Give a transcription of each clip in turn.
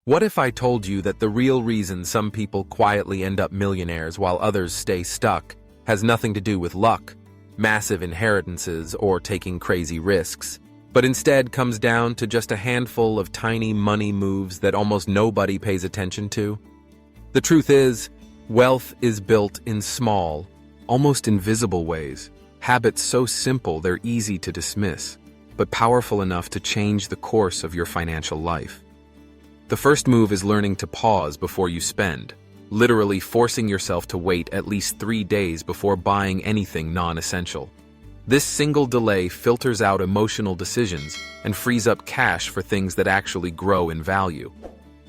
What if I told you that the real reason some people quietly end up millionaires while others stay stuck has nothing to do with luck, massive inheritances, or taking crazy risks, but instead comes down to just a handful of tiny money moves that almost nobody pays attention to? The truth is, wealth is built in small, almost invisible ways, habits so simple they're easy to dismiss, but powerful enough to change the course of your financial life. The first move is learning to pause before you spend, literally forcing yourself to wait at least 3 days before buying anything non-essential. This single delay filters out emotional decisions and frees up cash for things that actually grow in value.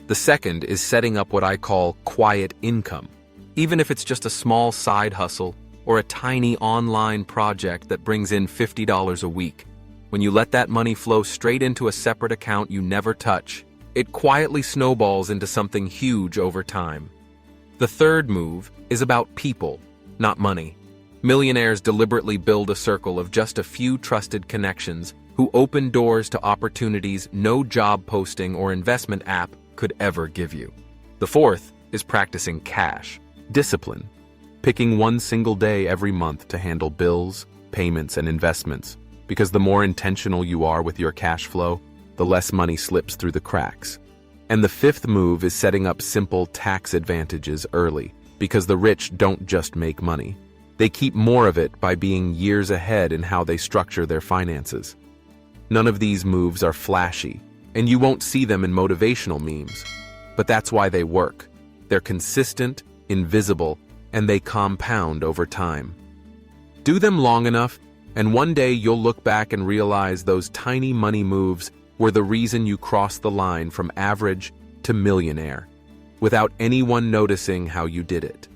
The second is setting up what I call quiet income, even if it's just a small side hustle or a tiny online project that brings in $50 a week. When you let that money flow straight into a separate account you never touch, it quietly snowballs into something huge over time. The third move is about people, not money. Millionaires deliberately build a circle of just a few trusted connections who open doors to opportunities no job posting or investment app could ever give you. The fourth is practicing cash discipline, picking one single day every month to handle bills, payments, and investments, because the more intentional you are with your cash flow, the less money slips through the cracks. And the fifth move is setting up simple tax advantages early, because the rich don't just make money. They keep more of it by being years ahead in how they structure their finances. None of these moves are flashy, and you won't see them in motivational memes. But that's why they work. They're consistent, invisible, and they compound over time. Do them long enough, and one day you'll look back and realize those tiny money moves were the reason you crossed the line from average to millionaire, without anyone noticing how you did it.